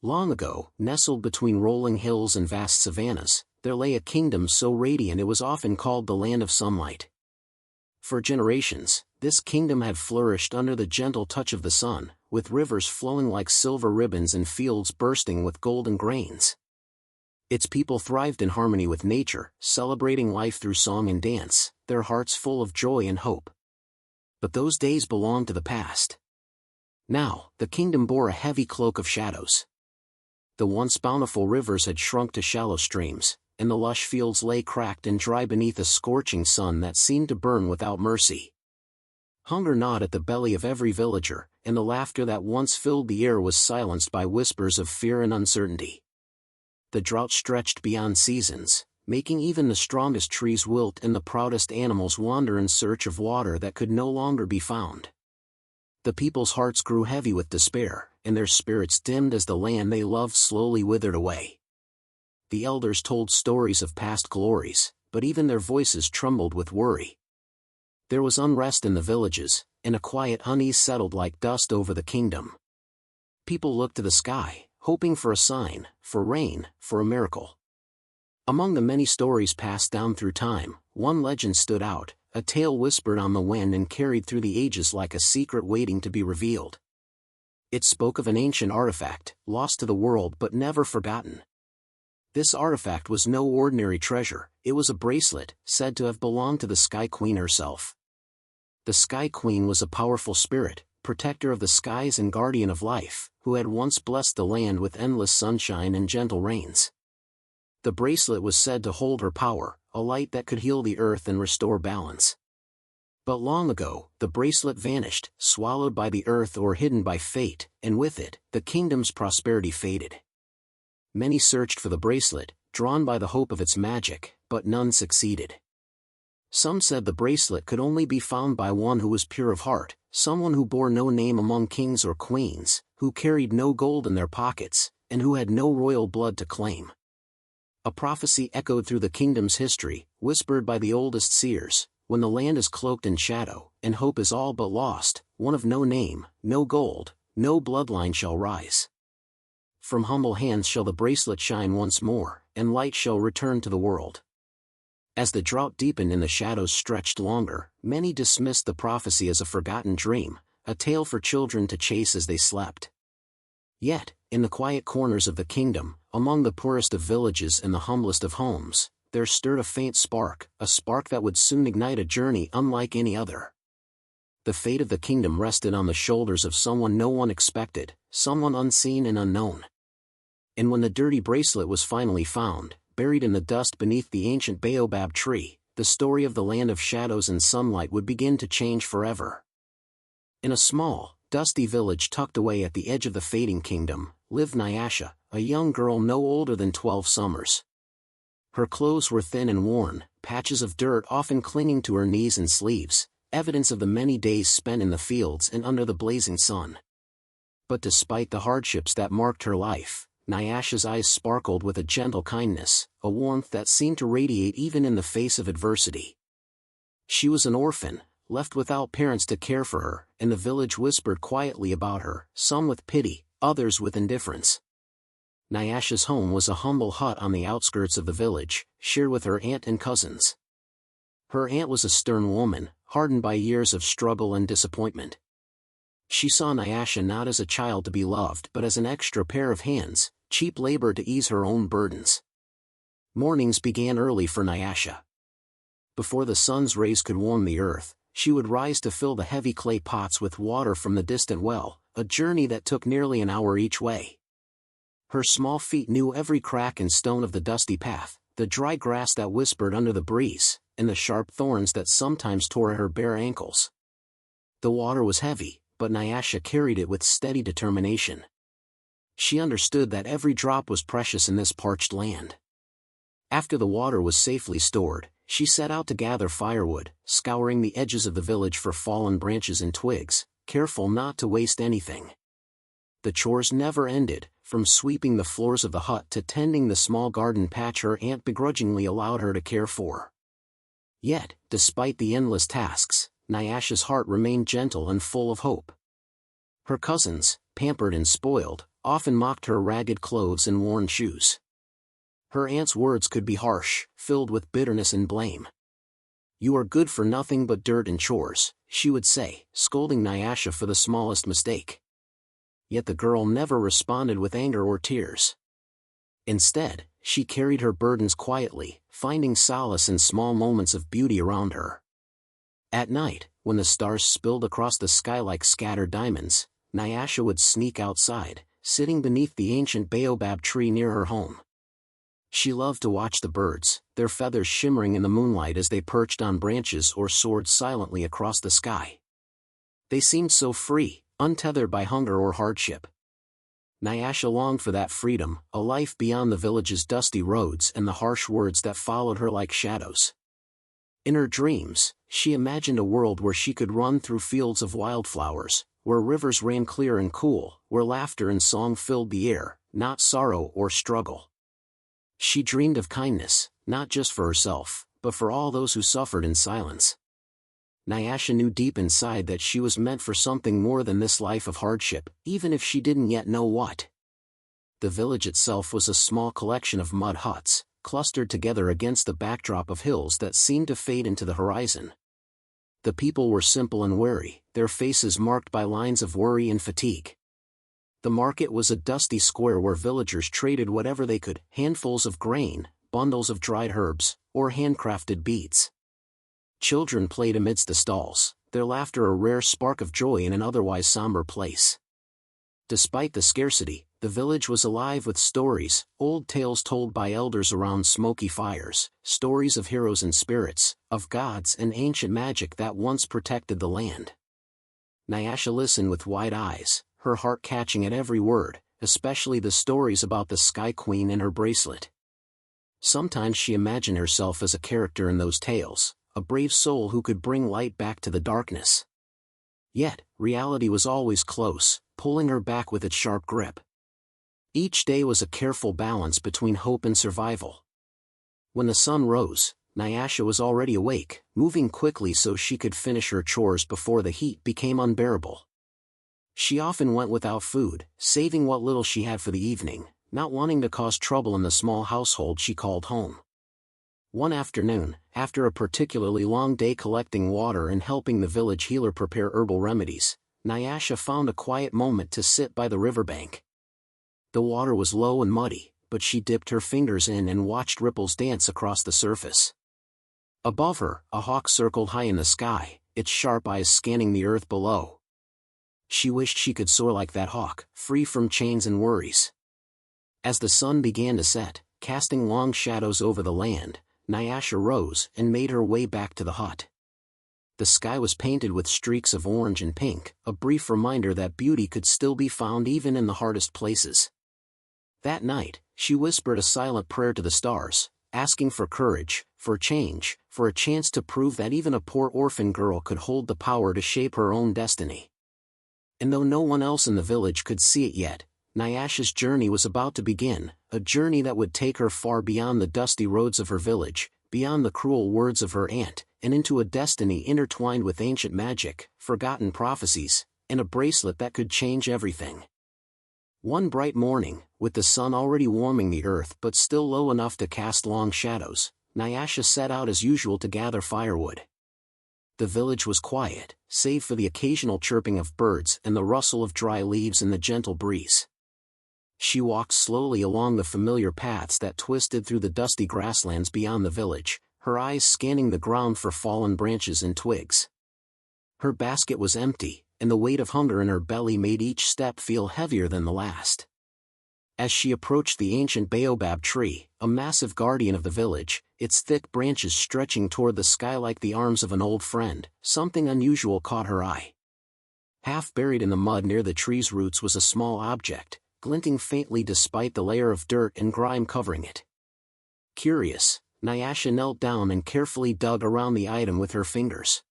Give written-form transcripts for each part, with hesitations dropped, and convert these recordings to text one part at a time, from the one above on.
Long ago, nestled between rolling hills and vast savannas, there lay a kingdom so radiant it was often called the Land of Sunlight. For generations, this kingdom had flourished under the gentle touch of the sun, with rivers flowing like silver ribbons and fields bursting with golden grains. Its people thrived in harmony with nature, celebrating life through song and dance, their hearts full of joy and hope. But those days belonged to the past. Now, the kingdom bore a heavy cloak of shadows. The once bountiful rivers had shrunk to shallow streams, and the lush fields lay cracked and dry beneath a scorching sun that seemed to burn without mercy. Hunger gnawed at the belly of every villager, and the laughter that once filled the air was silenced by whispers of fear and uncertainty. The drought stretched beyond seasons, making even the strongest trees wilt and the proudest animals wander in search of water that could no longer be found. The people's hearts grew heavy with despair, and their spirits dimmed as the land they loved slowly withered away. The elders told stories of past glories, but even their voices trembled with worry. There was unrest in the villages, and a quiet unease settled like dust over the kingdom. People looked to the sky, hoping for a sign, for rain, for a miracle. Among the many stories passed down through time, one legend stood out, a tale whispered on the wind and carried through the ages like a secret waiting to be revealed. It spoke of an ancient artifact, lost to the world but never forgotten. This artifact was no ordinary treasure, it was a bracelet, said to have belonged to the Sky Queen herself. The Sky Queen was a powerful spirit, protector of the skies and guardian of life, who had once blessed the land with endless sunshine and gentle rains. The bracelet was said to hold her power, a light that could heal the earth and restore balance. But long ago, the bracelet vanished, swallowed by the earth or hidden by fate, and with it, the kingdom's prosperity faded. Many searched for the bracelet, drawn by the hope of its magic, but none succeeded. Some said the bracelet could only be found by one who was pure of heart, someone who bore no name among kings or queens, who carried no gold in their pockets, and who had no royal blood to claim. A prophecy echoed through the kingdom's history, whispered by the oldest seers: when the land is cloaked in shadow, and hope is all but lost, one of no name, no gold, no bloodline shall rise. From humble hands shall the bracelet shine once more, and light shall return to the world. As the drought deepened and the shadows stretched longer, many dismissed the prophecy as a forgotten dream, a tale for children to chase as they slept. Yet, in the quiet corners of the kingdom, among the poorest of villages and the humblest of homes, there stirred a faint spark, a spark that would soon ignite a journey unlike any other. The fate of the kingdom rested on the shoulders of someone no one expected, someone unseen and unknown. And when the dirty bracelet was finally found, buried in the dust beneath the ancient baobab tree, the story of the land of shadows and sunlight would begin to change forever. In a small, dusty village tucked away at the edge of the fading kingdom, lived Nyasha, a young girl no older than 12 summers. Her clothes were thin and worn, patches of dirt often clinging to her knees and sleeves, evidence of the many days spent in the fields and under the blazing sun. But despite the hardships that marked her life, Nyasha's eyes sparkled with a gentle kindness, a warmth that seemed to radiate even in the face of adversity. She was an orphan, left without parents to care for her, and the village whispered quietly about her, some with pity, others with indifference. Nyasha's home was a humble hut on the outskirts of the village, shared with her aunt and cousins. Her aunt was a stern woman, hardened by years of struggle and disappointment. She saw Nyasha not as a child to be loved but as an extra pair of hands, cheap labor to ease her own burdens. Mornings began early for Nyasha. Before the sun's rays could warm the earth, she would rise to fill the heavy clay pots with water from the distant well, a journey that took nearly an hour each way. Her small feet knew every crack and stone of the dusty path, the dry grass that whispered under the breeze, and the sharp thorns that sometimes tore at her bare ankles. The water was heavy, but Nyasha carried it with steady determination. She understood that every drop was precious in this parched land. After the water was safely stored, she set out to gather firewood, scouring the edges of the village for fallen branches and twigs, careful not to waste anything. The chores never ended, from sweeping the floors of the hut to tending the small garden patch her aunt begrudgingly allowed her to care for. Yet, despite the endless tasks, Nyasha's heart remained gentle and full of hope. Her cousins, pampered and spoiled, often mocked her ragged clothes and worn shoes. Her aunt's words could be harsh, filled with bitterness and blame. "You are good for nothing but dirt and chores," she would say, scolding Nyasha for the smallest mistake. Yet the girl never responded with anger or tears. Instead, she carried her burdens quietly, finding solace in small moments of beauty around her. At night, when the stars spilled across the sky like scattered diamonds, Nyasha would sneak outside, sitting beneath the ancient baobab tree near her home. She loved to watch the birds, their feathers shimmering in the moonlight as they perched on branches or soared silently across the sky. They seemed so free, untethered by hunger or hardship. Nyasha longed for that freedom, a life beyond the village's dusty roads and the harsh words that followed her like shadows. In her dreams, she imagined a world where she could run through fields of wildflowers, where rivers ran clear and cool, where laughter and song filled the air, not sorrow or struggle. She dreamed of kindness, not just for herself, but for all those who suffered in silence. Nyasha knew deep inside that she was meant for something more than this life of hardship, even if she didn't yet know what. The village itself was a small collection of mud huts, clustered together against the backdrop of hills that seemed to fade into the horizon. The people were simple and weary, their faces marked by lines of worry and fatigue. The market was a dusty square where villagers traded whatever they could, handfuls of grain, bundles of dried herbs, or handcrafted beads. Children played amidst the stalls, their laughter a rare spark of joy in an otherwise somber place. Despite the scarcity, the village was alive with stories, old tales told by elders around smoky fires, stories of heroes and spirits, of gods and ancient magic that once protected the land. Nyasha listened with wide eyes, her heart catching at every word, especially the stories about the Sky Queen and her bracelet. Sometimes she imagined herself as a character in those tales, a brave soul who could bring light back to the darkness. Yet, reality was always close, pulling her back with its sharp grip. Each day was a careful balance between hope and survival. When the sun rose, Nyasha was already awake, moving quickly so she could finish her chores before the heat became unbearable. She often went without food, saving what little she had for the evening, not wanting to cause trouble in the small household she called home. One afternoon, after a particularly long day collecting water and helping the village healer prepare herbal remedies, Nyasha found a quiet moment to sit by the riverbank. The water was low and muddy, but she dipped her fingers in and watched ripples dance across the surface. Above her, a hawk circled high in the sky, its sharp eyes scanning the earth below. She wished she could soar like that hawk, free from chains and worries. As the sun began to set, casting long shadows over the land, Nyasha rose and made her way back to the hut. The sky was painted with streaks of orange and pink, a brief reminder that beauty could still be found even in the hardest places. That night, she whispered a silent prayer to the stars, asking for courage, for change, for a chance to prove that even a poor orphan girl could hold the power to shape her own destiny. And though no one else in the village could see it yet, Nyasha's journey was about to begin, a journey that would take her far beyond the dusty roads of her village, beyond the cruel words of her aunt, and into a destiny intertwined with ancient magic, forgotten prophecies, and a bracelet that could change everything. One bright morning, with the sun already warming the earth but still low enough to cast long shadows, Nyasha set out as usual to gather firewood. The village was quiet, save for the occasional chirping of birds and the rustle of dry leaves in the gentle breeze. She walked slowly along the familiar paths that twisted through the dusty grasslands beyond the village, her eyes scanning the ground for fallen branches and twigs. Her basket was empty, and the weight of hunger in her belly made each step feel heavier than the last. As she approached the ancient baobab tree, a massive guardian of the village, its thick branches stretching toward the sky like the arms of an old friend, something unusual caught her eye. Half buried in the mud near the tree's roots was a small object, glinting faintly despite the layer of dirt and grime covering it. Curious, Nyasha knelt down and carefully dug around the item with her fingers.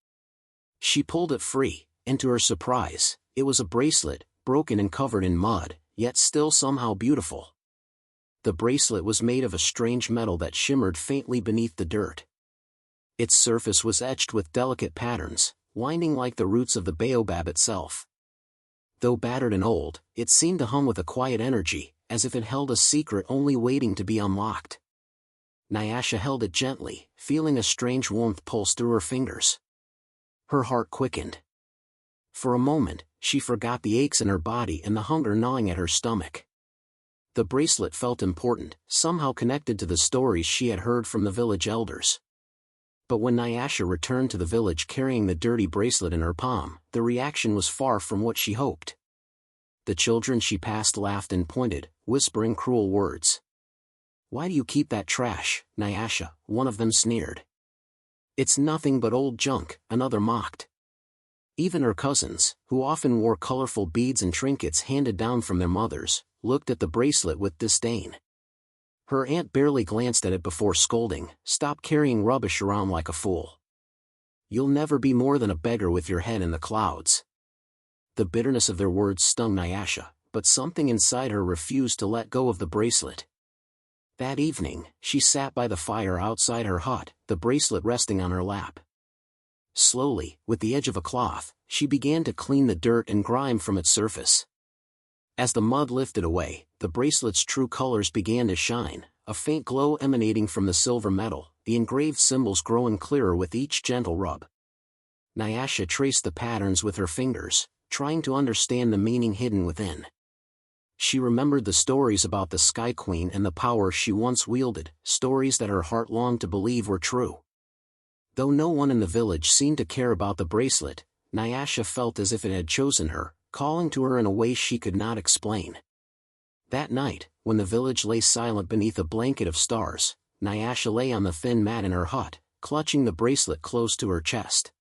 She pulled it free, and to her surprise, it was a bracelet, broken and covered in mud, yet still somehow beautiful. The bracelet was made of a strange metal that shimmered faintly beneath the dirt. Its surface was etched with delicate patterns, winding like the roots of the baobab itself. Though battered and old, it seemed to hum with a quiet energy, as if it held a secret only waiting to be unlocked. Nyasha held it gently, feeling a strange warmth pulse through her fingers. Her heart quickened. For a moment, she forgot the aches in her body and the hunger gnawing at her stomach. The bracelet felt important, somehow connected to the stories she had heard from the village elders. But when Nyasha returned to the village carrying the dirty bracelet in her palm, the reaction was far from what she hoped. The children she passed laughed and pointed, whispering cruel words. "Why do you keep that trash, Nyasha?" one of them sneered. "It's nothing but old junk," another mocked. Even her cousins, who often wore colorful beads and trinkets handed down from their mothers, looked at the bracelet with disdain. Her aunt barely glanced at it before scolding, "Stop carrying rubbish around like a fool. You'll never be more than a beggar with your head in the clouds." The bitterness of their words stung Nyasha, but something inside her refused to let go of the bracelet. That evening, she sat by the fire outside her hut, the bracelet resting on her lap. Slowly, with the edge of a cloth, she began to clean the dirt and grime from its surface. As the mud lifted away, the bracelet's true colors began to shine, a faint glow emanating from the silver metal, the engraved symbols growing clearer with each gentle rub. Nyasha traced the patterns with her fingers, trying to understand the meaning hidden within. She remembered the stories about the Sky Queen and the power she once wielded, stories that her heart longed to believe were true. Though no one in the village seemed to care about the bracelet, Nyasha felt as if it had chosen her, calling to her in a way she could not explain. That night, when the village lay silent beneath a blanket of stars, Nyasha lay on the thin mat in her hut, clutching the bracelet close to her chest.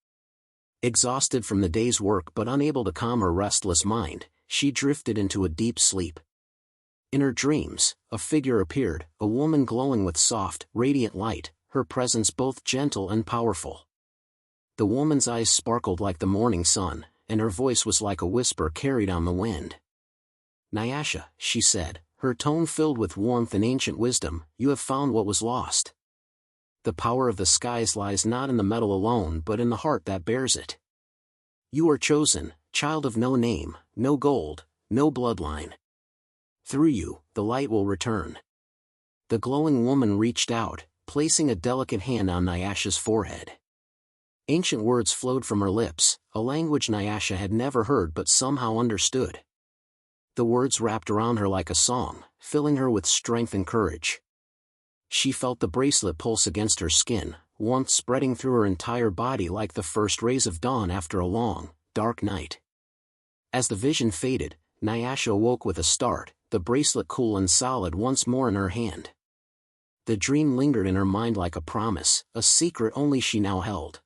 Exhausted from the day's work but unable to calm her restless mind, she drifted into a deep sleep. In her dreams, a figure appeared, a woman glowing with soft, radiant light, her presence both gentle and powerful. The woman's eyes sparkled like the morning sun, and her voice was like a whisper carried on the wind. "Nyasha," she said, her tone filled with warmth and ancient wisdom, "you have found what was lost. The power of the skies lies not in the metal alone but in the heart that bears it. You are chosen, child of no name, no gold, no bloodline. Through you, the light will return." The glowing woman reached out, placing a delicate hand on Nyasha's forehead. Ancient words flowed from her lips, a language Nyasha had never heard but somehow understood. The words wrapped around her like a song, filling her with strength and courage. She felt the bracelet pulse against her skin, warmth spreading through her entire body like the first rays of dawn after a long, dark night. As the vision faded, Nyasha awoke with a start, the bracelet cool and solid once more in her hand. The dream lingered in her mind like a promise, a secret only she now held.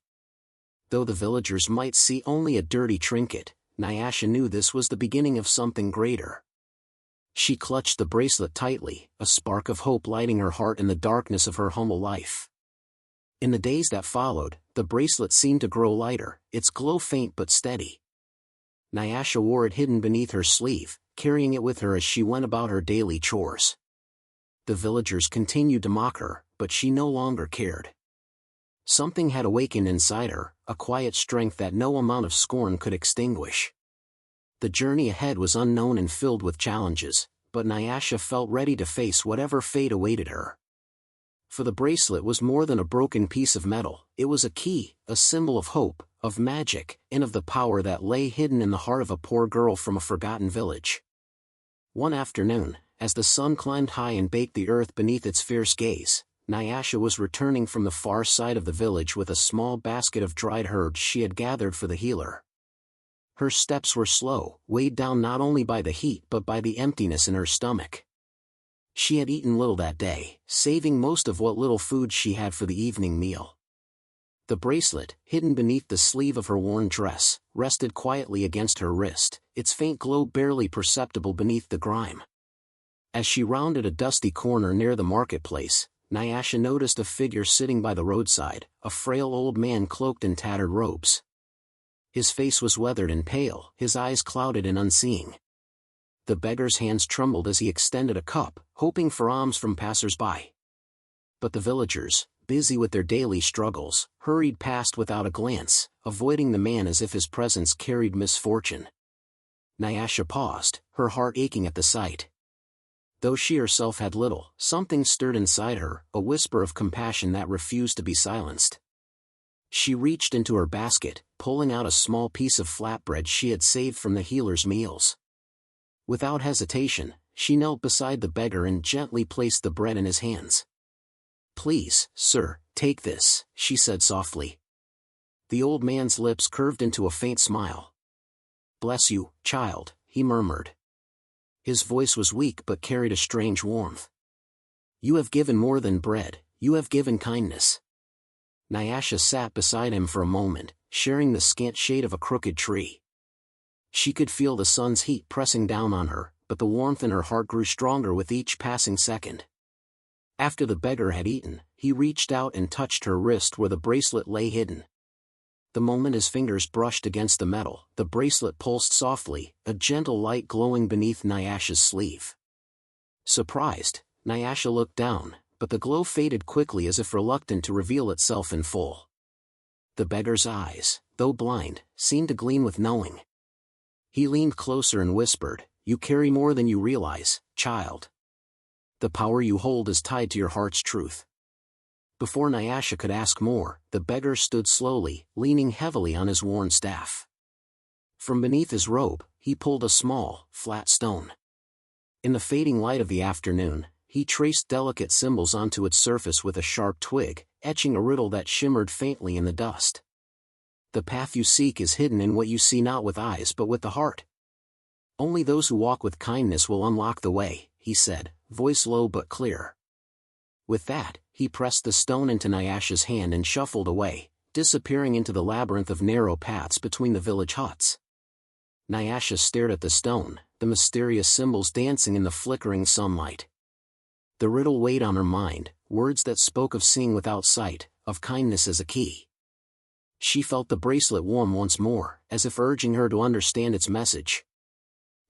Though the villagers might see only a dirty trinket, Nyasha knew this was the beginning of something greater. She clutched the bracelet tightly, a spark of hope lighting her heart in the darkness of her humble life. In the days that followed, the bracelet seemed to grow lighter, its glow faint but steady. Nyasha wore it hidden beneath her sleeve, carrying it with her as she went about her daily chores. The villagers continued to mock her, but she no longer cared. Something had awakened inside her, a quiet strength that no amount of scorn could extinguish. The journey ahead was unknown and filled with challenges, but Nyasha felt ready to face whatever fate awaited her. For the bracelet was more than a broken piece of metal, it was a key, a symbol of hope, of magic, and of the power that lay hidden in the heart of a poor girl from a forgotten village. One afternoon, as the sun climbed high and baked the earth beneath its fierce gaze, Nyasha was returning from the far side of the village with a small basket of dried herbs she had gathered for the healer. Her steps were slow, weighed down not only by the heat but by the emptiness in her stomach. She had eaten little that day, saving most of what little food she had for the evening meal. The bracelet, hidden beneath the sleeve of her worn dress, rested quietly against her wrist, its faint glow barely perceptible beneath the grime. As she rounded a dusty corner near the marketplace, Nyasha noticed a figure sitting by the roadside, a frail old man cloaked in tattered robes. His face was weathered and pale, his eyes clouded and unseeing. The beggar's hands trembled as he extended a cup, hoping for alms from passers-by. But the villagers, busy with their daily struggles, hurried past without a glance, avoiding the man as if his presence carried misfortune. Nyasha paused, her heart aching at the sight. Though she herself had little, something stirred inside her, a whisper of compassion that refused to be silenced. She reached into her basket, pulling out a small piece of flatbread she had saved from the healer's meals. Without hesitation, she knelt beside the beggar and gently placed the bread in his hands. "Please, sir, take this," she said softly. The old man's lips curved into a faint smile. "Bless you, child," he murmured. His voice was weak but carried a strange warmth. "You have given more than bread, you have given kindness." Nyasha sat beside him for a moment, sharing the scant shade of a crooked tree. She could feel the sun's heat pressing down on her, but the warmth in her heart grew stronger with each passing second. After the beggar had eaten, he reached out and touched her wrist where the bracelet lay hidden. The moment his fingers brushed against the metal, the bracelet pulsed softly, a gentle light glowing beneath Nyasha's sleeve. Surprised, Nyasha looked down, but the glow faded quickly as if reluctant to reveal itself in full. The beggar's eyes, though blind, seemed to gleam with knowing. He leaned closer and whispered, "You carry more than you realize, child. The power you hold is tied to your heart's truth." Before Nyasha could ask more, the beggar stood slowly, leaning heavily on his worn staff. From beneath his robe, he pulled a small, flat stone. In the fading light of the afternoon, he traced delicate symbols onto its surface with a sharp twig, etching a riddle that shimmered faintly in the dust. "The path you seek is hidden in what you see not with eyes but with the heart. Only those who walk with kindness will unlock the way," he said, voice low but clear. With that, he pressed the stone into Nyasha's hand and shuffled away, disappearing into the labyrinth of narrow paths between the village huts. Nyasha stared at the stone, the mysterious symbols dancing in the flickering sunlight. The riddle weighed on her mind, words that spoke of seeing without sight, of kindness as a key. She felt the bracelet warm once more, as if urging her to understand its message.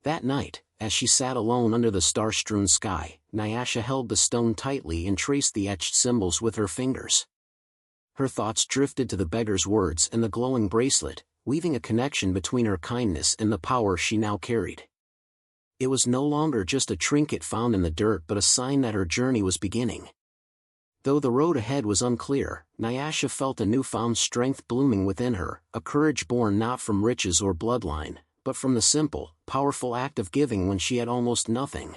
That night, as she sat alone under the star-strewn sky, Nyasha held the stone tightly and traced the etched symbols with her fingers. Her thoughts drifted to the beggar's words and the glowing bracelet, weaving a connection between her kindness and the power she now carried. It was no longer just a trinket found in the dirt but a sign that her journey was beginning. Though the road ahead was unclear, Nyasha felt a newfound strength blooming within her, a courage born not from riches or bloodline, but from the simple, powerful act of giving when she had almost nothing.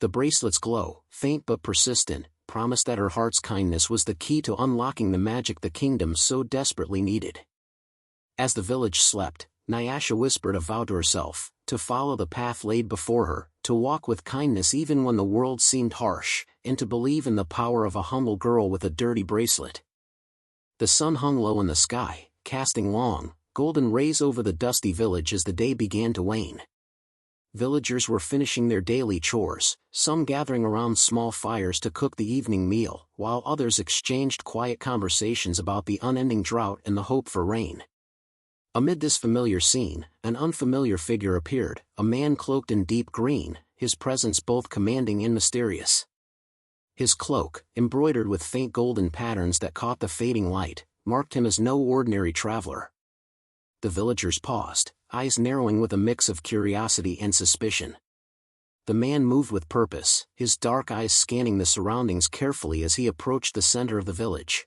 The bracelet's glow, faint but persistent, promised that her heart's kindness was the key to unlocking the magic the kingdom so desperately needed. As the village slept, Nyasha whispered a vow to herself, to follow the path laid before her, to walk with kindness even when the world seemed harsh, and to believe in the power of a humble girl with a dirty bracelet. The sun hung low in the sky, casting long, golden rays over the dusty village as the day began to wane. Villagers were finishing their daily chores, some gathering around small fires to cook the evening meal, while others exchanged quiet conversations about the unending drought and the hope for rain. Amid this familiar scene, an unfamiliar figure appeared, a man cloaked in deep green, his presence both commanding and mysterious. His cloak, embroidered with faint golden patterns that caught the fading light, marked him as no ordinary traveler. The villagers paused, eyes narrowing with a mix of curiosity and suspicion. The man moved with purpose, his dark eyes scanning the surroundings carefully as he approached the center of the village.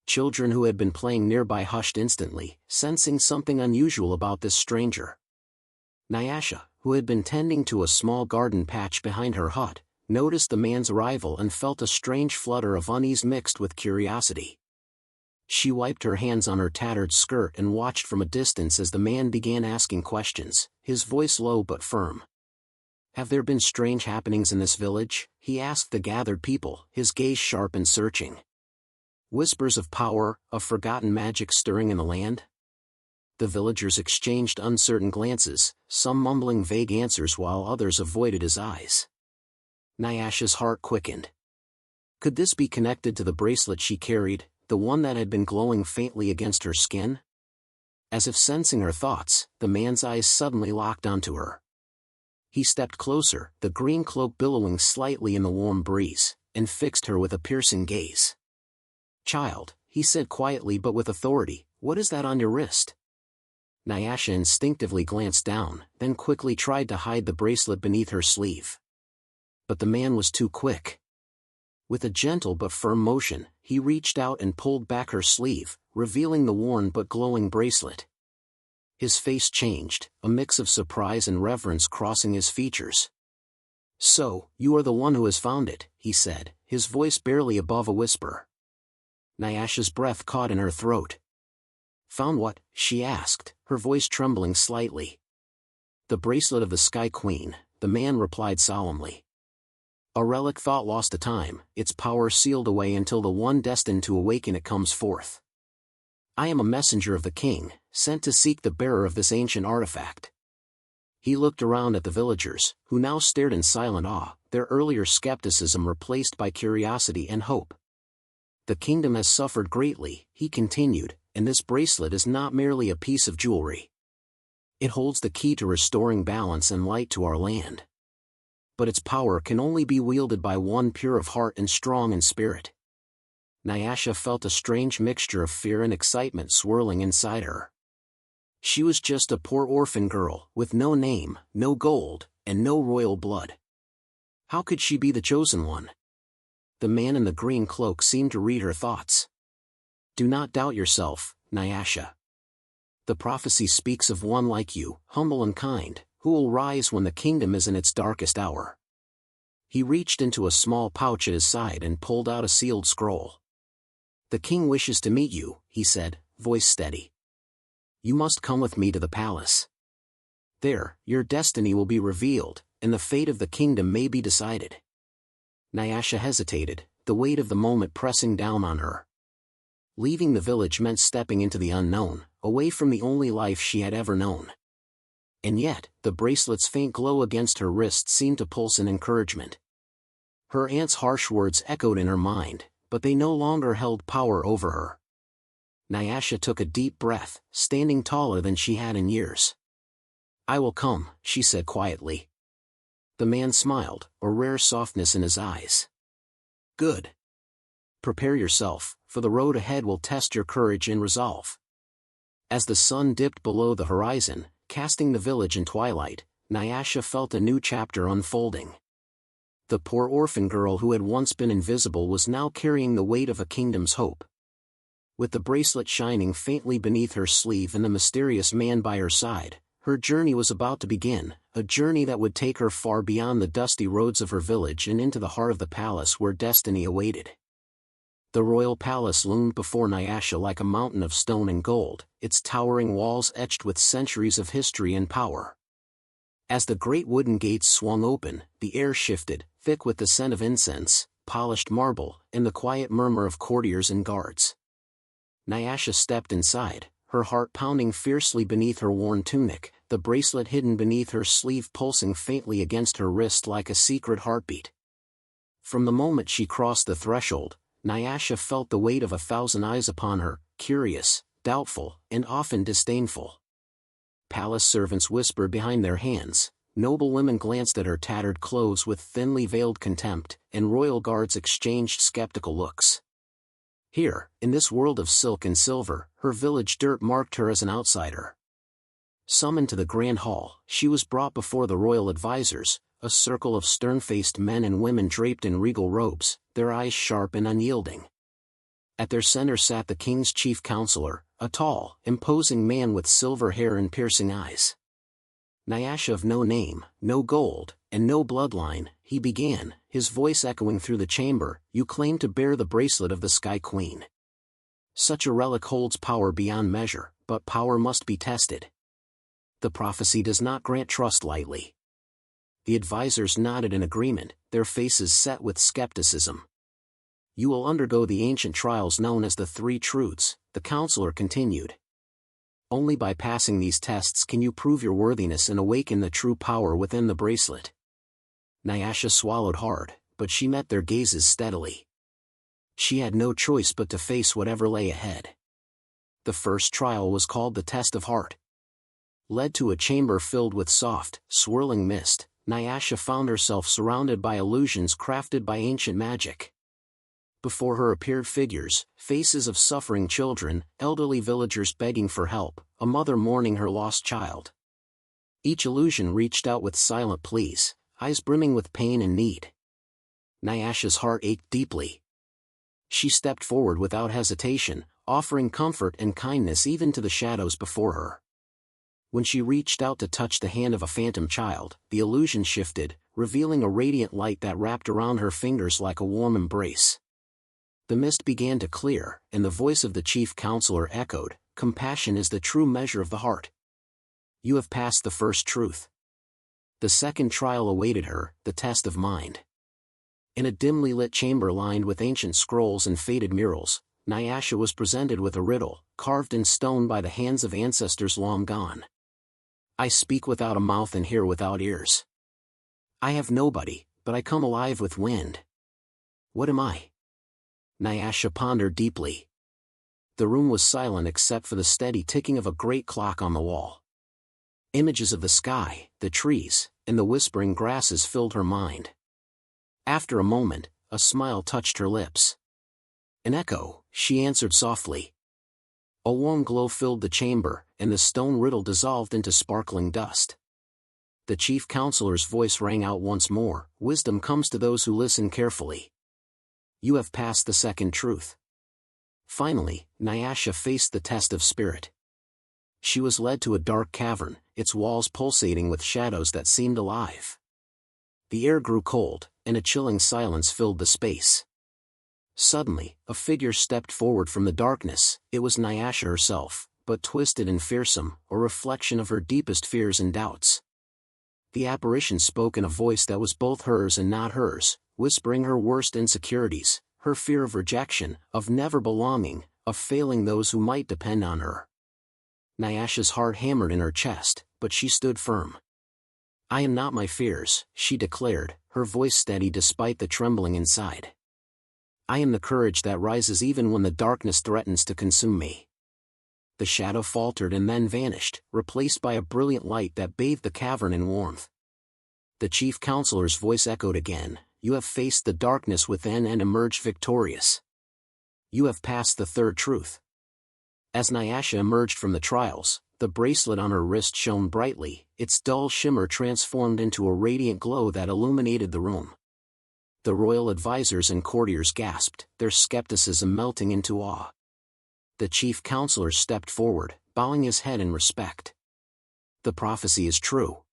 Children who had been playing nearby hushed instantly, sensing something unusual about this stranger. Nyasha, who had been tending to a small garden patch behind her hut, noticed the man's arrival and felt a strange flutter of unease mixed with curiosity. She wiped her hands on her tattered skirt and watched from a distance as the man began asking questions, his voice low but firm. "Have there been strange happenings in this village?" he asked the gathered people, his gaze sharp and searching. "Whispers of power, of forgotten magic stirring in the land?" The villagers exchanged uncertain glances, some mumbling vague answers while others avoided his eyes. Nyasha's heart quickened. Could this be connected to the bracelet she carried, the one that had been glowing faintly against her skin? As if sensing her thoughts, the man's eyes suddenly locked onto her. He stepped closer, the green cloak billowing slightly in the warm breeze, and fixed her with a piercing gaze. "Child," he said quietly but with authority, "what is that on your wrist?" Nyasha instinctively glanced down, then quickly tried to hide the bracelet beneath her sleeve. But the man was too quick. With a gentle but firm motion, he reached out and pulled back her sleeve, revealing the worn but glowing bracelet. His face changed, a mix of surprise and reverence crossing his features. "So, you are the one who has found it," he said, his voice barely above a whisper. Nyasha's breath caught in her throat. "Found what?" she asked, her voice trembling slightly. "The bracelet of the Sky Queen," the man replied solemnly. "A relic thought lost to time, its power sealed away until the one destined to awaken it comes forth. I am a messenger of the king, sent to seek the bearer of this ancient artifact." He looked around at the villagers, who now stared in silent awe, their earlier skepticism replaced by curiosity and hope. "The kingdom has suffered greatly," he continued, "and this bracelet is not merely a piece of jewelry. It holds the key to restoring balance and light to our land. But its power can only be wielded by one pure of heart and strong in spirit." Nyasha felt a strange mixture of fear and excitement swirling inside her. She was just a poor orphan girl, with no name, no gold, and no royal blood. How could she be the chosen one? The man in the green cloak seemed to read her thoughts. "Do not doubt yourself, Nyasha. The prophecy speaks of one like you, humble and kind, who will rise when the kingdom is in its darkest hour." He reached into a small pouch at his side and pulled out a sealed scroll. "The king wishes to meet you," he said, voice steady. "You must come with me to the palace. There, your destiny will be revealed, and the fate of the kingdom may be decided." Nyasha hesitated, the weight of the moment pressing down on her. Leaving the village meant stepping into the unknown, away from the only life she had ever known. And yet, the bracelet's faint glow against her wrist seemed to pulse in encouragement. Her aunt's harsh words echoed in her mind, but they no longer held power over her. Nyasha took a deep breath, standing taller than she had in years. "I will come," she said quietly. The man smiled, a rare softness in his eyes. "Good. Prepare yourself, for the road ahead will test your courage and resolve." As the sun dipped below the horizon, casting the village in twilight, Nyasha felt a new chapter unfolding. The poor orphan girl who had once been invisible was now carrying the weight of a kingdom's hope. With the bracelet shining faintly beneath her sleeve and the mysterious man by her side, her journey was about to begin, a journey that would take her far beyond the dusty roads of her village and into the heart of the palace where destiny awaited. The royal palace loomed before Nyasha like a mountain of stone and gold, its towering walls etched with centuries of history and power. As the great wooden gates swung open, the air shifted, thick with the scent of incense, polished marble, and the quiet murmur of courtiers and guards. Nyasha stepped inside, her heart pounding fiercely beneath her worn tunic, the bracelet hidden beneath her sleeve pulsing faintly against her wrist like a secret heartbeat. From the moment she crossed the threshold, Nyasha felt the weight of 1,000 eyes upon her, curious, doubtful, and often disdainful. Palace servants whispered behind their hands, noble women glanced at her tattered clothes with thinly veiled contempt, and royal guards exchanged skeptical looks. Here, in this world of silk and silver, her village dirt marked her as an outsider. Summoned to the grand hall, she was brought before the royal advisors, a circle of stern-faced men and women draped in regal robes, their eyes sharp and unyielding. At their center sat the king's chief counselor, a tall, imposing man with silver hair and piercing eyes. "Nyasha of no name, no gold, and no bloodline," he began, his voice echoing through the chamber, "you claim to bear the bracelet of the Sky Queen. Such a relic holds power beyond measure, but power must be tested. The prophecy does not grant trust lightly." The advisors nodded in agreement, their faces set with skepticism. "You will undergo the ancient trials known as the Three Truths," the counselor continued. "Only by passing these tests can you prove your worthiness and awaken the true power within the bracelet." Nyasha swallowed hard, but she met their gazes steadily. She had no choice but to face whatever lay ahead. The first trial was called the Test of Heart. Led to a chamber filled with soft, swirling mist, Nyasha found herself surrounded by illusions crafted by ancient magic. Before her appeared figures, faces of suffering children, elderly villagers begging for help, a mother mourning her lost child. Each illusion reached out with silent pleas, eyes brimming with pain and need. Nyasha's heart ached deeply. She stepped forward without hesitation, offering comfort and kindness even to the shadows before her. When she reached out to touch the hand of a phantom child, the illusion shifted, revealing a radiant light that wrapped around her fingers like a warm embrace. The mist began to clear, and the voice of the chief counselor echoed, "Compassion is the true measure of the heart. You have passed the first truth." The second trial awaited her, the test of mind. In a dimly lit chamber lined with ancient scrolls and faded murals, Nyasha was presented with a riddle, carved in stone by the hands of ancestors long gone. "I speak without a mouth and hear without ears. I have nobody, but I come alive with wind. What am I?" Nyasha pondered deeply. The room was silent except for the steady ticking of a great clock on the wall. Images of the sky, the trees, and the whispering grasses filled her mind. After a moment, a smile touched her lips. "An echo," she answered softly. A warm glow filled the chamber, and the stone riddle dissolved into sparkling dust. The chief counselor's voice rang out once more, "Wisdom comes to those who listen carefully. You have passed the second truth." Finally, Nyasha faced the test of spirit. She was led to a dark cavern, its walls pulsating with shadows that seemed alive. The air grew cold, and a chilling silence filled the space. Suddenly, a figure stepped forward from the darkness. It was Nyasha herself, but twisted and fearsome, a reflection of her deepest fears and doubts. The apparition spoke in a voice that was both hers and not hers, whispering her worst insecurities, her fear of rejection, of never belonging, of failing those who might depend on her. Nyasha's heart hammered in her chest, but she stood firm. "I am not my fears," she declared, her voice steady despite the trembling inside. "I am the courage that rises even when the darkness threatens to consume me." The shadow faltered and then vanished, replaced by a brilliant light that bathed the cavern in warmth. The chief counselor's voice echoed again, "You have faced the darkness within and emerged victorious. You have passed the third truth." As Nyasha emerged from the trials, the bracelet on her wrist shone brightly, its dull shimmer transformed into a radiant glow that illuminated the room. The royal advisors and courtiers gasped, their skepticism melting into awe. The chief counselor stepped forward, bowing his head in respect. "The prophecy is true.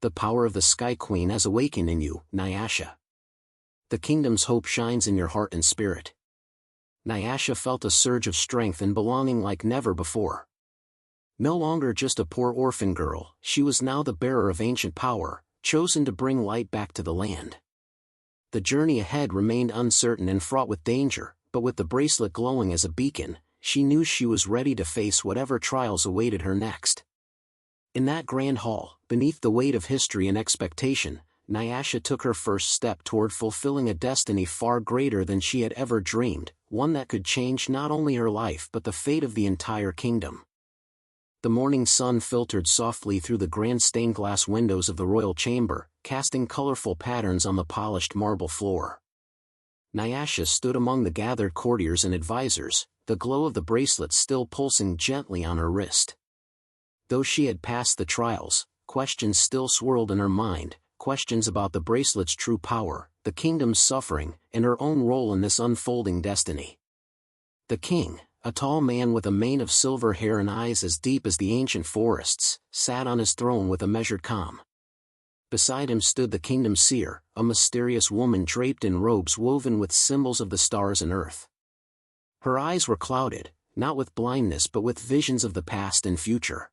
The power of the Sky Queen has awakened in you, Nyasha. The kingdom's hope shines in your heart and spirit." Nyasha felt a surge of strength and belonging like never before. No longer just a poor orphan girl, she was now the bearer of ancient power, chosen to bring light back to the land. The journey ahead remained uncertain and fraught with danger, but with the bracelet glowing as a beacon, she knew she was ready to face whatever trials awaited her next. In that grand hall, beneath the weight of history and expectation, Nyasha took her first step toward fulfilling a destiny far greater than she had ever dreamed, one that could change not only her life but the fate of the entire kingdom. The morning sun filtered softly through the grand stained glass windows of the royal chamber, casting colorful patterns on the polished marble floor. Nyasha stood among the gathered courtiers and advisors, the glow of the bracelet still pulsing gently on her wrist. Though she had passed the trials, questions still swirled in her mind, questions about the bracelet's true power, the kingdom's suffering, and her own role in this unfolding destiny. The king, a tall man with a mane of silver hair and eyes as deep as the ancient forests, sat on his throne with a measured calm. Beside him stood the kingdom's seer, a mysterious woman draped in robes woven with symbols of the stars and earth. Her eyes were clouded, not with blindness but with visions of the past and future.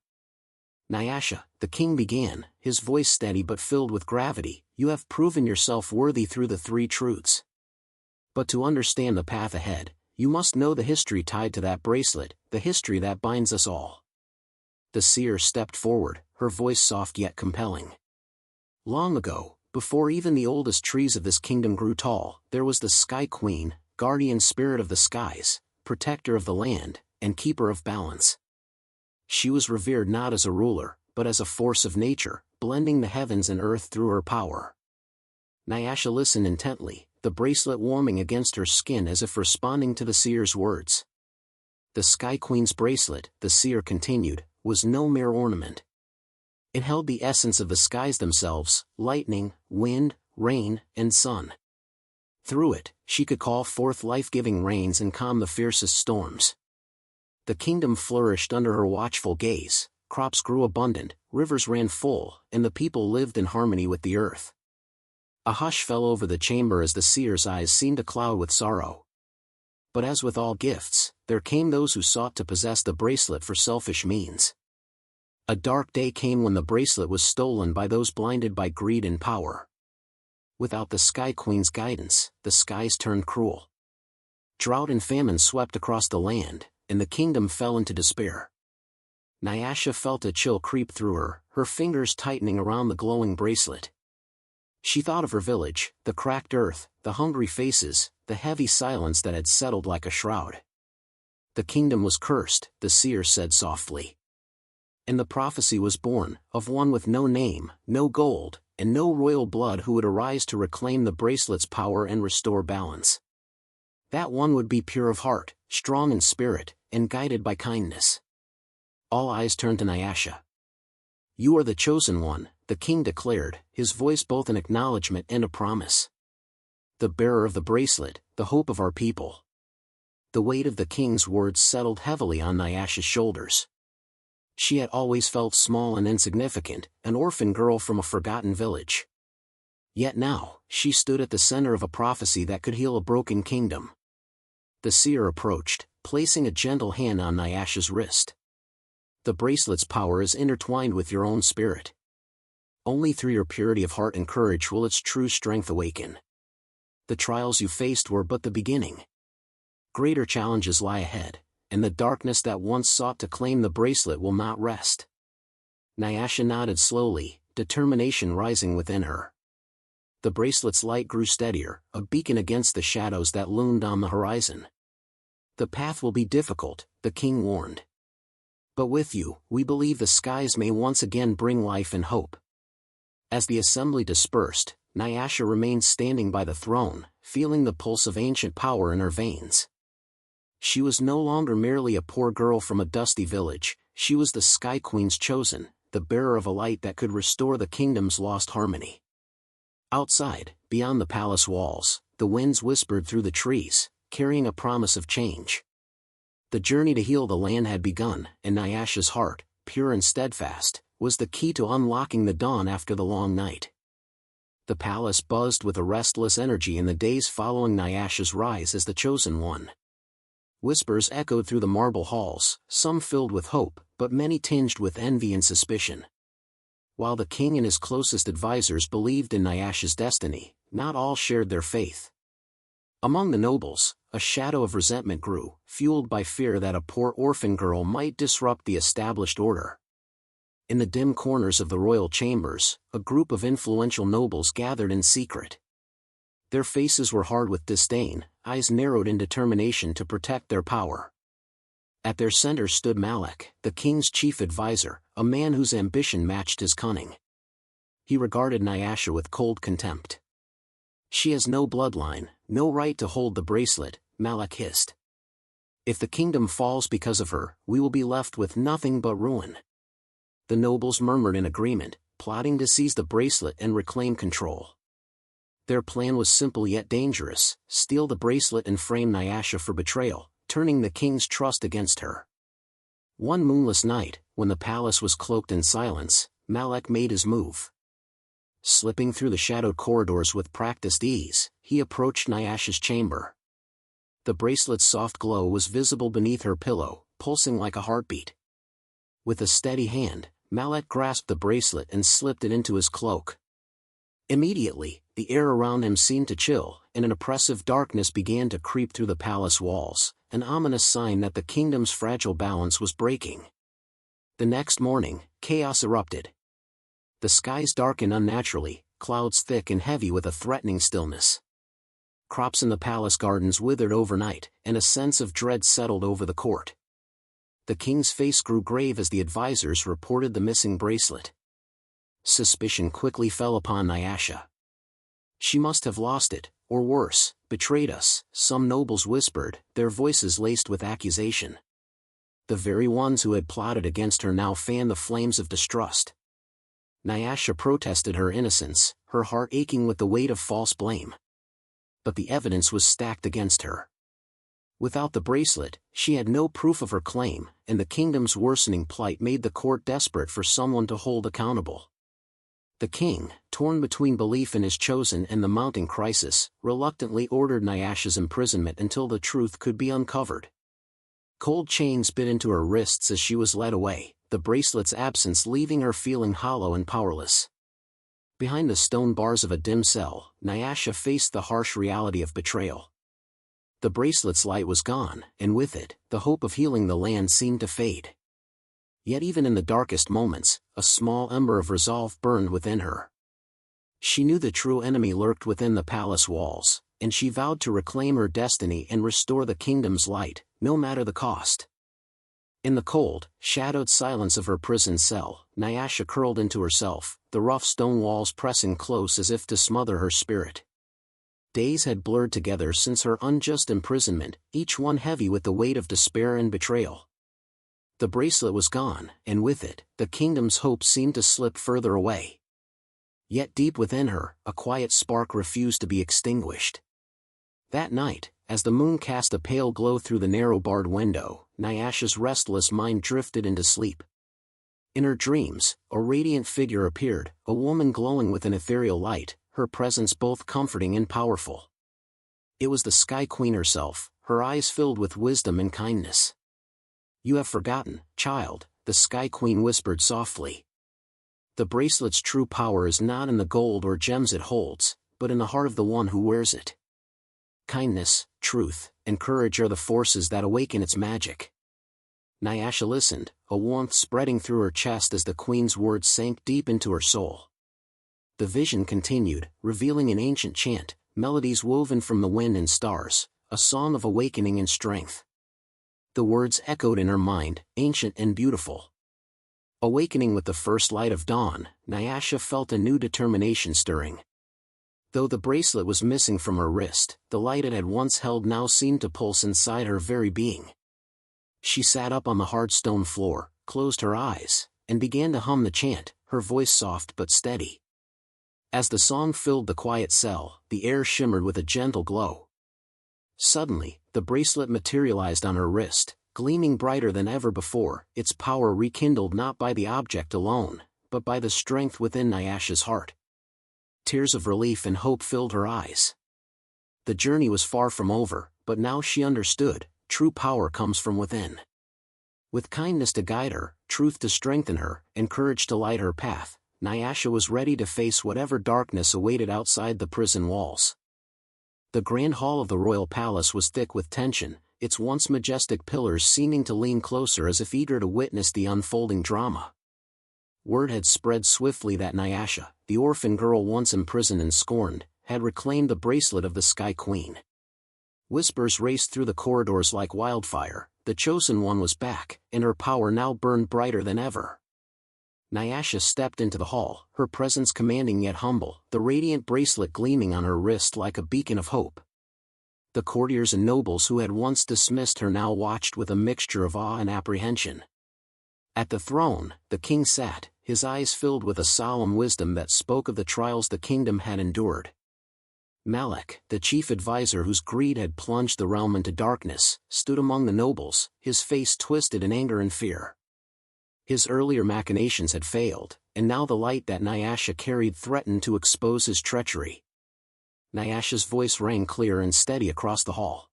"Nyasha," the king began, his voice steady but filled with gravity, "you have proven yourself worthy through the three truths. But to understand the path ahead, you must know the history tied to that bracelet, the history that binds us all." The seer stepped forward, her voice soft yet compelling. "Long ago, before even the oldest trees of this kingdom grew tall, there was the Sky Queen, guardian spirit of the skies, protector of the land, and keeper of balance. She was revered not as a ruler, but as a force of nature, blending the heavens and earth through her power." Nyasha listened intently, the bracelet warming against her skin as if responding to the seer's words. The Sky Queen's bracelet, the seer continued, was no mere ornament. It held the essence of the skies themselves: lightning, wind, rain, and sun. Through it, she could call forth life-giving rains and calm the fiercest storms. The kingdom flourished under her watchful gaze, crops grew abundant, rivers ran full, and the people lived in harmony with the earth. A hush fell over the chamber as the seer's eyes seemed to cloud with sorrow. But as with all gifts, there came those who sought to possess the bracelet for selfish means. A dark day came when the bracelet was stolen by those blinded by greed and power. Without the Sky Queen's guidance, the skies turned cruel. Drought and famine swept across the land, and the kingdom fell into despair. Nyasha felt a chill creep through her, her fingers tightening around the glowing bracelet. She thought of her village, the cracked earth, the hungry faces, the heavy silence that had settled like a shroud. The kingdom was cursed, the seer said softly. And the prophecy was born, of one with no name, no gold, and no royal blood who would arise to reclaim the bracelet's power and restore balance. That one would be pure of heart, strong in spirit, and guided by kindness. All eyes turned to Nyasha. "You are the chosen one," the king declared, his voice both an acknowledgement and a promise. "The bearer of the bracelet, the hope of our people." The weight of the king's words settled heavily on Nyasha's shoulders. She had always felt small and insignificant, an orphan girl from a forgotten village. Yet now, she stood at the center of a prophecy that could heal a broken kingdom. The seer approached, placing a gentle hand on Nyasha's wrist. "The bracelet's power is intertwined with your own spirit. Only through your purity of heart and courage will its true strength awaken. The trials you faced were but the beginning. Greater challenges lie ahead, and the darkness that once sought to claim the bracelet will not rest." Nyasha nodded slowly, determination rising within her. The bracelet's light grew steadier, a beacon against the shadows that loomed on the horizon. "The path will be difficult," the king warned. "But with you, we believe the skies may once again bring life and hope." As the assembly dispersed, Nyasha remained standing by the throne, feeling the pulse of ancient power in her veins. She was no longer merely a poor girl from a dusty village, she was the Sky Queen's chosen, the bearer of a light that could restore the kingdom's lost harmony. Outside, beyond the palace walls, the winds whispered through the trees, carrying a promise of change. The journey to heal the land had begun, and Nyasha's heart, pure and steadfast, was the key to unlocking the dawn after the long night. The palace buzzed with a restless energy in the days following Nyasha's rise as the chosen one. Whispers echoed through the marble halls, some filled with hope, but many tinged with envy and suspicion. While the king and his closest advisors believed in Nyasha's destiny, not all shared their faith. Among the nobles, a shadow of resentment grew, fueled by fear that a poor orphan girl might disrupt the established order. In the dim corners of the royal chambers, a group of influential nobles gathered in secret. Their faces were hard with disdain, eyes narrowed in determination to protect their power. At their center stood Malak, the king's chief advisor, a man whose ambition matched his cunning. He regarded Nyasha with cold contempt. "She has no bloodline, no right to hold the bracelet," Malak hissed. "If the kingdom falls because of her, we will be left with nothing but ruin." The nobles murmured in agreement, plotting to seize the bracelet and reclaim control. Their plan was simple yet dangerous: steal the bracelet and frame Nyasha for betrayal, turning the king's trust against her. One moonless night, when the palace was cloaked in silence, Malak made his move. Slipping through the shadowed corridors with practiced ease, he approached Nyasha's chamber. The bracelet's soft glow was visible beneath her pillow, pulsing like a heartbeat. With a steady hand, Malak grasped the bracelet and slipped it into his cloak. Immediately, the air around him seemed to chill, and an oppressive darkness began to creep through the palace walls, an ominous sign that the kingdom's fragile balance was breaking. The next morning, chaos erupted. The skies darkened unnaturally, clouds thick and heavy with a threatening stillness. Crops in the palace gardens withered overnight, and a sense of dread settled over the court. The king's face grew grave as the advisors reported the missing bracelet. Suspicion quickly fell upon Nyasha. She must have lost it, or worse, betrayed us, some nobles whispered, their voices laced with accusation. The very ones who had plotted against her now fanned the flames of distrust. Nyasha protested her innocence, her heart aching with the weight of false blame. But the evidence was stacked against her. Without the bracelet, she had no proof of her claim, and the kingdom's worsening plight made the court desperate for someone to hold accountable. The king, torn between belief in his chosen and the mounting crisis, reluctantly ordered Nyasha's imprisonment until the truth could be uncovered. Cold chains bit into her wrists as she was led away, the bracelet's absence leaving her feeling hollow and powerless. Behind the stone bars of a dim cell, Nyasha faced the harsh reality of betrayal. The bracelet's light was gone, and with it, the hope of healing the land seemed to fade. Yet even in the darkest moments, a small ember of resolve burned within her. She knew the true enemy lurked within the palace walls, and she vowed to reclaim her destiny and restore the kingdom's light, no matter the cost. In the cold, shadowed silence of her prison cell, Nyasha curled into herself, the rough stone walls pressing close as if to smother her spirit. Days had blurred together since her unjust imprisonment, each one heavy with the weight of despair and betrayal. The bracelet was gone, and with it, the kingdom's hope seemed to slip further away. Yet deep within her, a quiet spark refused to be extinguished. That night, as the moon cast a pale glow through the narrow barred window, Nyasha's restless mind drifted into sleep. In her dreams, a radiant figure appeared, a woman glowing with an ethereal light, her presence both comforting and powerful. It was the Sky Queen herself, her eyes filled with wisdom and kindness. "You have forgotten, child," the Sky Queen whispered softly. "The bracelet's true power is not in the gold or gems it holds, but in the heart of the one who wears it. Kindness, truth, and courage are the forces that awaken its magic." Nyasha listened, a warmth spreading through her chest as the Queen's words sank deep into her soul. The vision continued, revealing an ancient chant, melodies woven from the wind and stars, a song of awakening and strength. The words echoed in her mind, ancient and beautiful. Awakening with the first light of dawn, Nyasha felt a new determination stirring. Though the bracelet was missing from her wrist, the light it had once held now seemed to pulse inside her very being. She sat up on the hard stone floor, closed her eyes, and began to hum the chant, her voice soft but steady. As the song filled the quiet cell, the air shimmered with a gentle glow. Suddenly, the bracelet materialized on her wrist, gleaming brighter than ever before, its power rekindled not by the object alone, but by the strength within Nyasha's heart. Tears of relief and hope filled her eyes. The journey was far from over, but now she understood, true power comes from within. With kindness to guide her, truth to strengthen her, and courage to light her path, Nyasha was ready to face whatever darkness awaited outside the prison walls. The grand hall of the royal palace was thick with tension, its once majestic pillars seeming to lean closer as if eager to witness the unfolding drama. Word had spread swiftly that Nyasha, the orphan girl once imprisoned and scorned, had reclaimed the bracelet of the Sky Queen. Whispers raced through the corridors like wildfire, the chosen one was back, and her power now burned brighter than ever. Nyasha stepped into the hall, her presence commanding yet humble, the radiant bracelet gleaming on her wrist like a beacon of hope. The courtiers and nobles who had once dismissed her now watched with a mixture of awe and apprehension. At the throne, the king sat, his eyes filled with a solemn wisdom that spoke of the trials the kingdom had endured. Malek, the chief advisor whose greed had plunged the realm into darkness, stood among the nobles, his face twisted in anger and fear. His earlier machinations had failed, and now the light that Nyasha carried threatened to expose his treachery. Nyasha's voice rang clear and steady across the hall.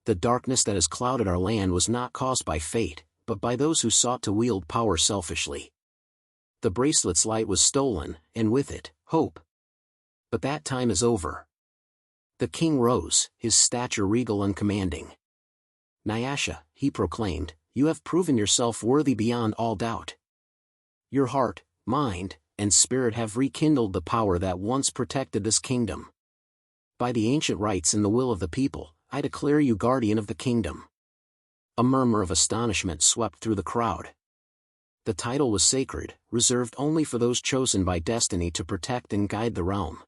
"The darkness that has clouded our land was not caused by fate, but by those who sought to wield power selfishly. The bracelet's light was stolen, and with it, hope. But that time is over." The king rose, his stature regal and commanding. "Nyasha," he proclaimed, "you have proven yourself worthy beyond all doubt. Your heart, mind, and spirit have rekindled the power that once protected this kingdom. By the ancient rights and the will of the people, I declare you guardian of the kingdom." A murmur of astonishment swept through the crowd. The title was sacred, reserved only for those chosen by destiny to protect and guide the realm.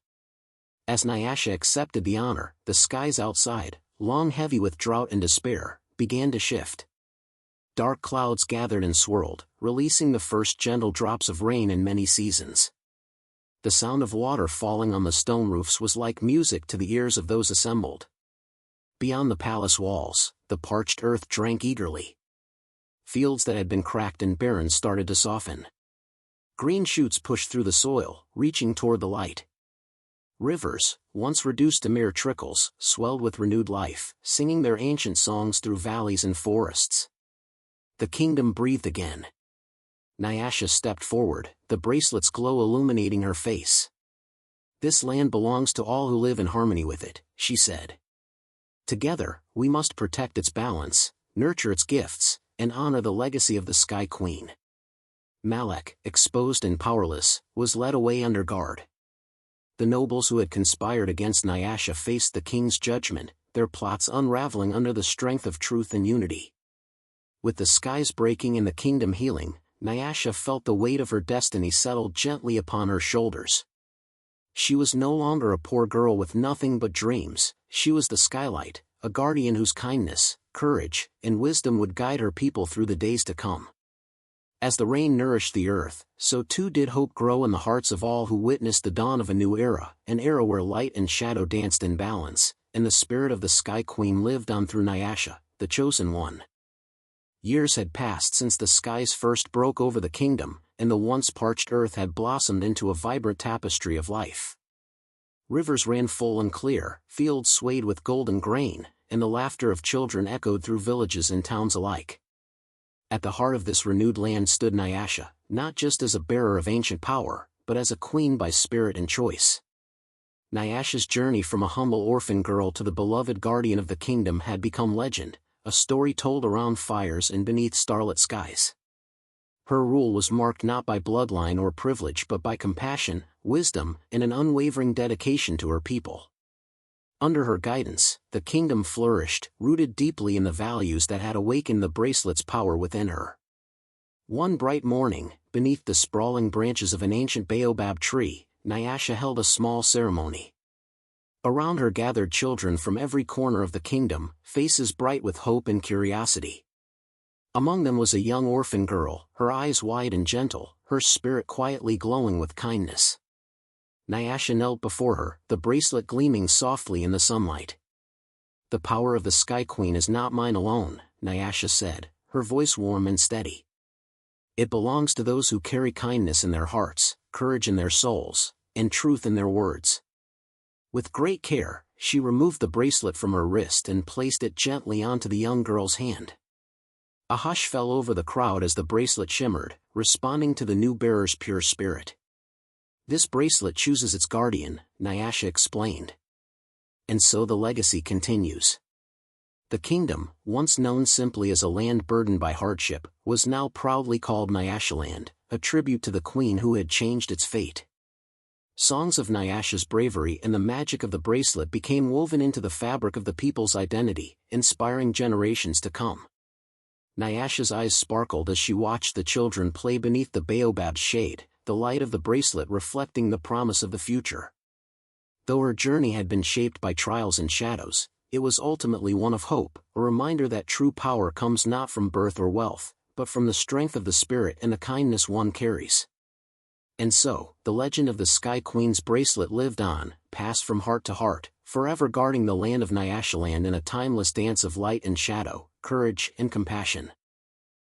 As Nyasha accepted the honor, the skies outside, long heavy with drought and despair, began to shift. Dark clouds gathered and swirled, releasing the first gentle drops of rain in many seasons. The sound of water falling on the stone roofs was like music to the ears of those assembled. Beyond the palace walls, the parched earth drank eagerly. Fields that had been cracked and barren started to soften. Green shoots pushed through the soil, reaching toward the light. Rivers, once reduced to mere trickles, swelled with renewed life, singing their ancient songs through valleys and forests. The kingdom breathed again. Nyasha stepped forward, the bracelet's glow illuminating her face. "This land belongs to all who live in harmony with it," she said. "Together, we must protect its balance, nurture its gifts, and honor the legacy of the Sky Queen." Malek, exposed and powerless, was led away under guard. The nobles who had conspired against Nyasha faced the king's judgment, their plots unraveling under the strength of truth and unity. With the skies breaking and the kingdom healing, Nyasha felt the weight of her destiny settle gently upon her shoulders. She was no longer a poor girl with nothing but dreams, she was the skylight, a guardian whose kindness, courage, and wisdom would guide her people through the days to come. As the rain nourished the earth, so too did hope grow in the hearts of all who witnessed the dawn of a new era, an era where light and shadow danced in balance, and the spirit of the Sky Queen lived on through Nyasha, the chosen one. Years had passed since the skies first broke over the kingdom, and the once parched earth had blossomed into a vibrant tapestry of life. Rivers ran full and clear, fields swayed with golden grain, and the laughter of children echoed through villages and towns alike. At the heart of this renewed land stood Nyasha, not just as a bearer of ancient power, but as a queen by spirit and choice. Nyasha's journey from a humble orphan girl to the beloved guardian of the kingdom had become legend, a story told around fires and beneath starlit skies. Her rule was marked not by bloodline or privilege but by compassion, wisdom, and an unwavering dedication to her people. Under her guidance, the kingdom flourished, rooted deeply in the values that had awakened the bracelet's power within her. One bright morning, beneath the sprawling branches of an ancient baobab tree, Nyasha held a small ceremony. Around her gathered children from every corner of the kingdom, faces bright with hope and curiosity. Among them was a young orphan girl, her eyes wide and gentle, her spirit quietly glowing with kindness. Nyasha knelt before her, the bracelet gleaming softly in the sunlight. "The power of the Sky Queen is not mine alone," Nyasha said, her voice warm and steady. "It belongs to those who carry kindness in their hearts, courage in their souls, and truth in their words." With great care, she removed the bracelet from her wrist and placed it gently onto the young girl's hand. A hush fell over the crowd as the bracelet shimmered, responding to the new bearer's pure spirit. "This bracelet chooses its guardian," Nyasha explained. And so the legacy continues. The kingdom, once known simply as a land burdened by hardship, was now proudly called Nyashaland, a tribute to the queen who had changed its fate. Songs of Nyasha's bravery and the magic of the bracelet became woven into the fabric of the people's identity, inspiring generations to come. Nyasha's eyes sparkled as she watched the children play beneath the baobab's shade, the light of the bracelet reflecting the promise of the future. Though her journey had been shaped by trials and shadows, it was ultimately one of hope, a reminder that true power comes not from birth or wealth, but from the strength of the spirit and the kindness one carries. And so, the legend of the Sky Queen's bracelet lived on, passed from heart to heart, forever guarding the land of Nyashaland in a timeless dance of light and shadow, courage and compassion.